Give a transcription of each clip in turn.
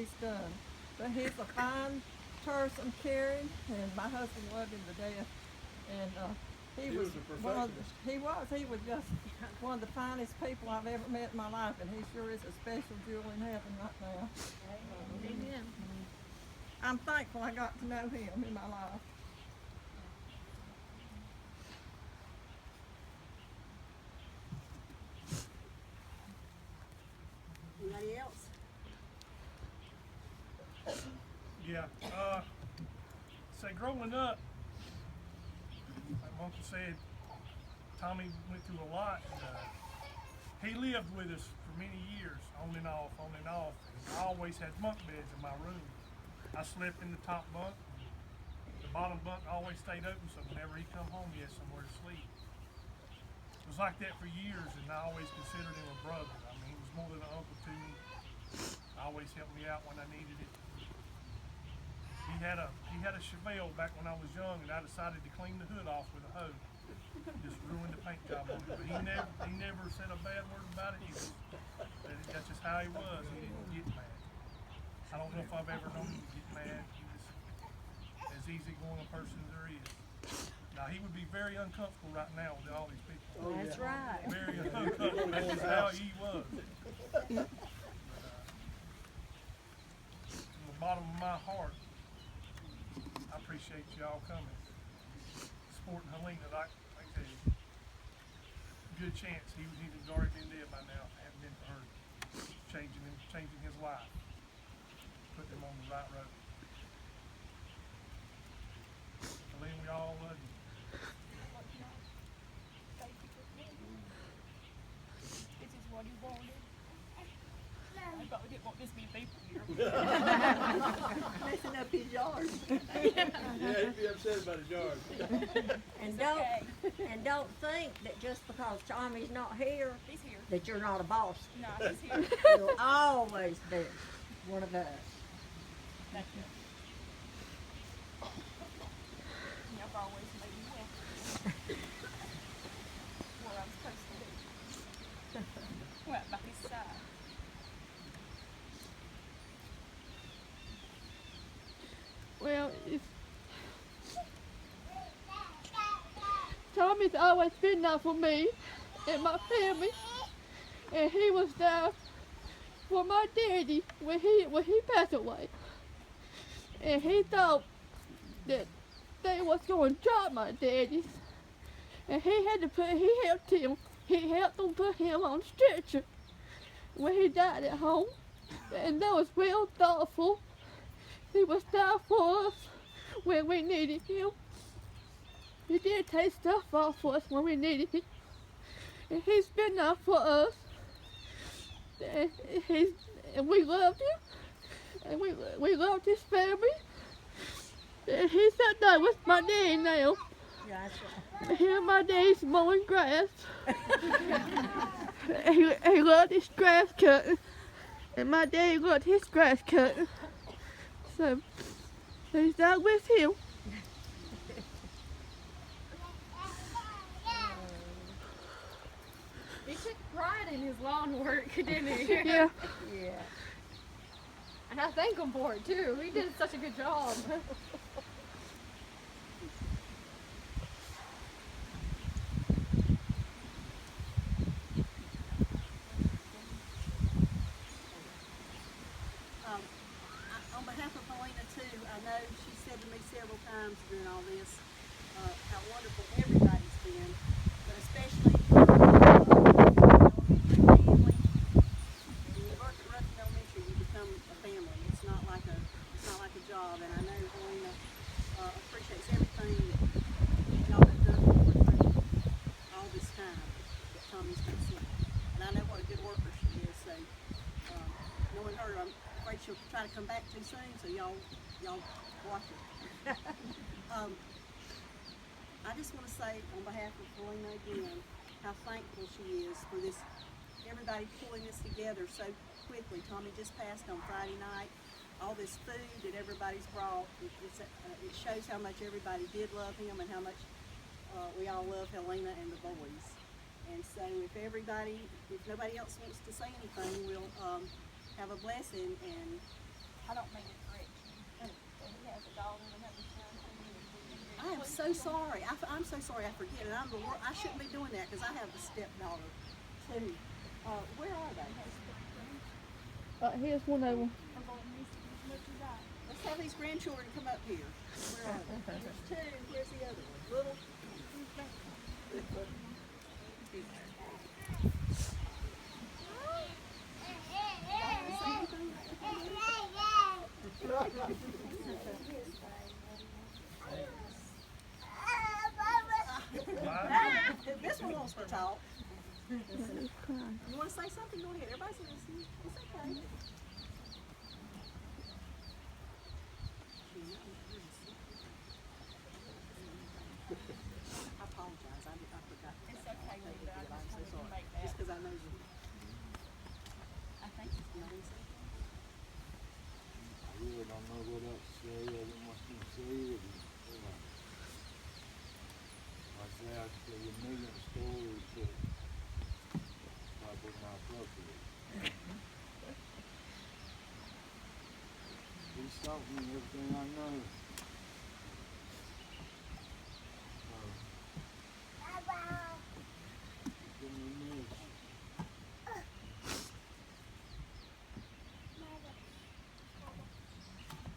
he's done. But he's a fine person, caring, and my husband loved him to death. And he He was was a one of perfectionist. he was just one of the finest people I've ever met in my life, and he sure is a special jewel in heaven right now. Amen. I'm thankful I got to know him in my life. Anybody else? Yeah. Say growing up, like my uncle said, Tommy went through a lot. And, he lived with us for many years, on and off, on and off. And I always had bunk beds in my room. I slept in the top bunk. The bottom bunk always stayed open, so whenever he come home, he had somewhere to sleep. It was like that for years, and I always considered him a brother. I mean, he was more than an uncle to me. Always helped me out when I needed it. He had a Chevelle back when I was young, and I decided to clean the hood off with a hoe. Just ruined the paint job on it. But he never said a bad word about it. That's just how he was. He didn't get mad. I don't know if I've ever known him to get mad. He was as easygoing a person as there is. Now he would be very uncomfortable right now with all these people. Oh, That's yeah. right. Very uncomfortable. That's just how he was. From the bottom of my heart, I appreciate y'all coming. Supporting Helena, like I tell you. Good chance he'd already been dead by now, if it hadn't been for her changing his life. Putting him on the right road. Helena, we all love you. This is what he wanted. I thought we didn't want this to be a paper here. Messing up his yard. Yeah, he'd be upset about his yard. And okay. don't think that just because Tommy's not here, He's here. that you're not a boss. No, he's here. You'll always be one of us. Thank you. You've always made me happy. Where I'm supposed to be. Right by his side. Well, Tommy's always been there for me and my family, and he was there for my daddy when he passed away. And he thought that they was going to drop my daddy, and he helped him them put him on stretcher when he died at home, and that was real thoughtful. He was there for us when we needed him. He did take stuff off for us when we needed him. And he's been there for us. And we loved him. And we loved his family. And he's sat there with my daddy now. Yeah, that's right. Him and my daddy's mowing grass. he loved his grass cutting. And my daddy loved his grass cutting. So he's out with him. He took pride in his lawn work, didn't he? Yeah. Yeah. And I thank him for it too. He did such a good job. On behalf of Helena too, I know she said to me several times during all this how wonderful everybody's been, but especially elementary family. When you work at Ruffin Elementary, you become a family. It's not like a job, and I know Helena appreciates everything that y'all have done for her through all this time that Tommy's been sick. And I know what a good worker she is, so knowing her, I'm afraid she'll try to come back too soon, so y'all watch it. I just want to say on behalf of Helena again, how thankful she is for this, everybody pulling this together so quickly. Tommy just passed on Friday night. All this food that everybody's brought, it shows how much everybody did love him and how much we all love Helena and the boys. And so if nobody else wants to say anything, we'll have a blessing and so sorry. I'm so sorry. I forget it. I shouldn't be doing that because I have a stepdaughter too. Where are they? Here's one of them. Let's have these grandchildren come up here. Where are they? There's two. Where's the other one? Little. This one wants to talk. You want to say something? Go ahead. Everybody's listening. It's okay. I apologize. I forgot. It's okay, Linda. I I'm just so wanted to sorry. make that. Just because I know you. I think it's You know what I'm saying? I really don't know what else to say other than what's been said. Like I say, I could tell you a million stories, but probably not appropriate. He's something and everything I know. Give me a minute.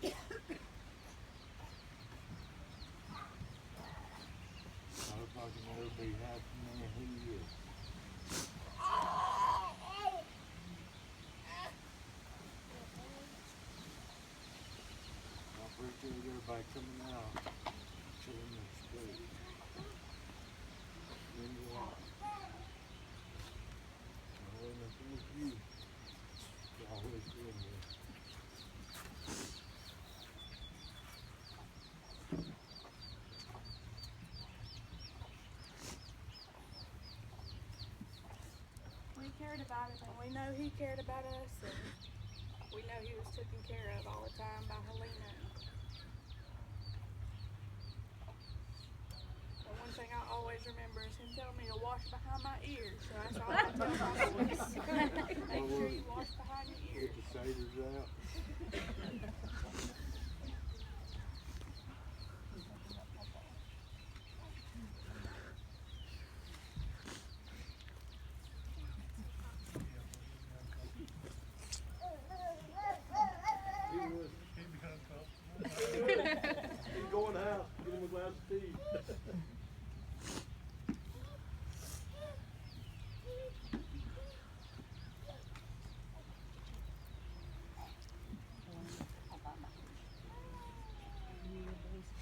I hope I can never be half the man he is. I appreciate everybody coming out, showing their respect. Then you are. I want to thank you for always being there. We cared about him, and we know he cared about us, and we know he was taken care of all the time by Helena. The one thing I always remember is him telling me to wash behind my ears, so that's all I tell my boys. Make sure you wash behind your ears. Get the shaders out. He would. He'd be uncomfortable. He'd go in the house, get him a glass of tea.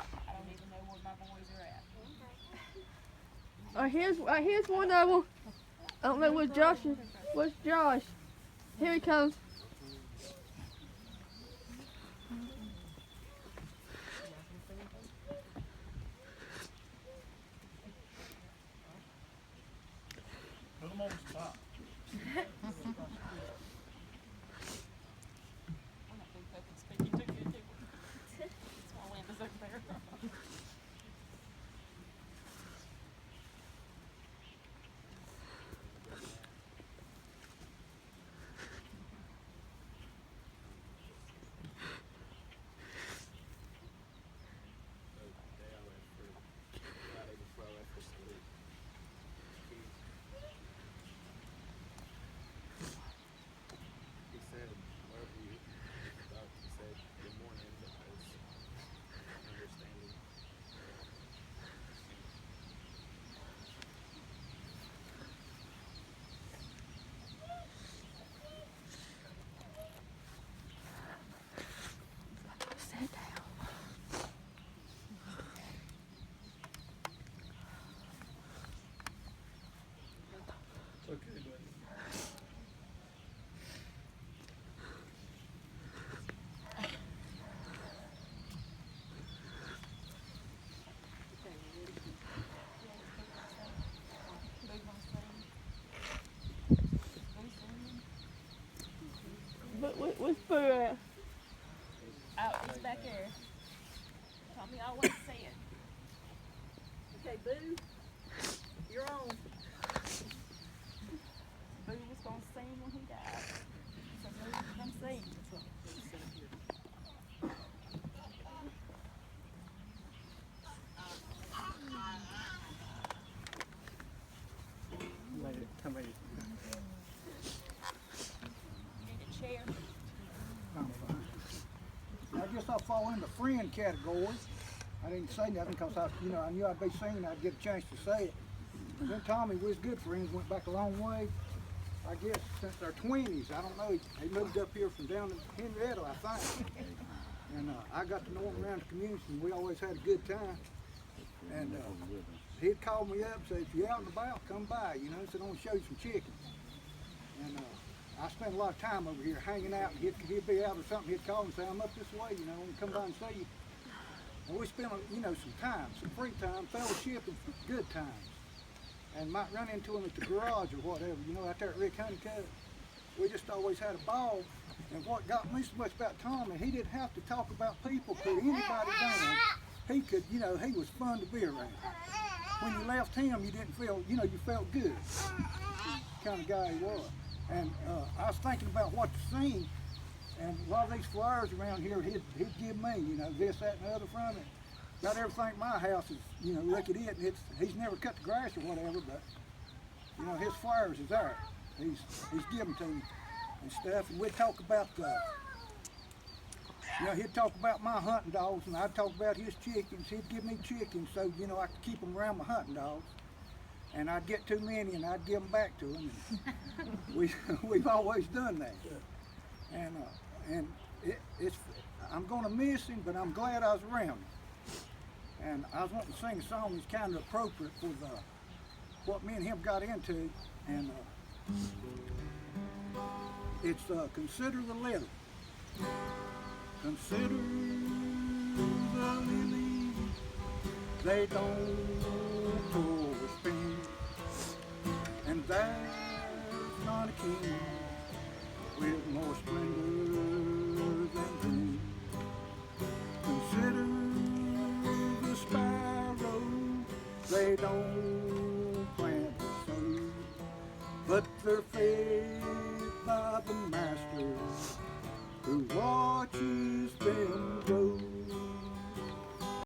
I don't even know where my boys are at. Here's one of them. I don't know where Josh is. Where's Josh? Here he comes. Put them on the spot. I don't think I can speak. You took it, did That's why Linda's up there. He said, wherever you thought, he said, good morning, but I was understanding. Sit down. It's okay, buddy. Okay, we're ready. But where's Boo at? Oh, it's back there. Tommy always said. Okay, Boo, you're on. Boo was gonna sing when he died. So Boo, come sing. guess I fall in the friend category. I didn't say nothing because I knew I'd be seen. I'd get a chance to say it. And then Tommy, we was good friends, went back a long way. I guess since our 20s. I don't know. He moved up here from down in Henrietta, I think. And I got to know him around the community, and we always had a good time. And he'd call me up and say, if you're out and about, come by, you know, so I want to show you some chickens. And I spent a lot of time over here hanging out, and he'd be out or something, he'd call and say, I'm up this way, you know, and come by and see you. And we spent, you know, some time, some free time, fellowship, and good times. And might run into him at the garage or whatever, you know, out there at Rick Honeycutt. We just always had a ball. And what got me so much about Tommy, he didn't have to talk about people, put anybody down. He could, you know, he was fun to be around. When you left him, you didn't feel, you know, you felt good. Kind of guy he was. And I was thinking about what to sing, and a lot of these flyers around here, he'd give me, you know, this, that, and the other from it. About everything at my house is, you know, look at it. He's never cut the grass or whatever, but, you know, his flyers is there. He's giving to me and stuff, and we'd talk about you know, he'd talk about my hunting dogs, and I'd talk about his chickens. He'd give me chickens so, you know, I could keep them around my hunting dogs. And I'd get too many, and I'd give them back to him. And we've always done that. And I'm going to miss him, but I'm glad I was around him. And I was wanting to sing a song that's kind of appropriate for what me and him got into. And it's Consider the Lily. Consider the lily, they don't overspend, and there's not a king with more splendor than them. Consider the sparrow, they don't plant or sow, but they're fed by the master who watches them grow.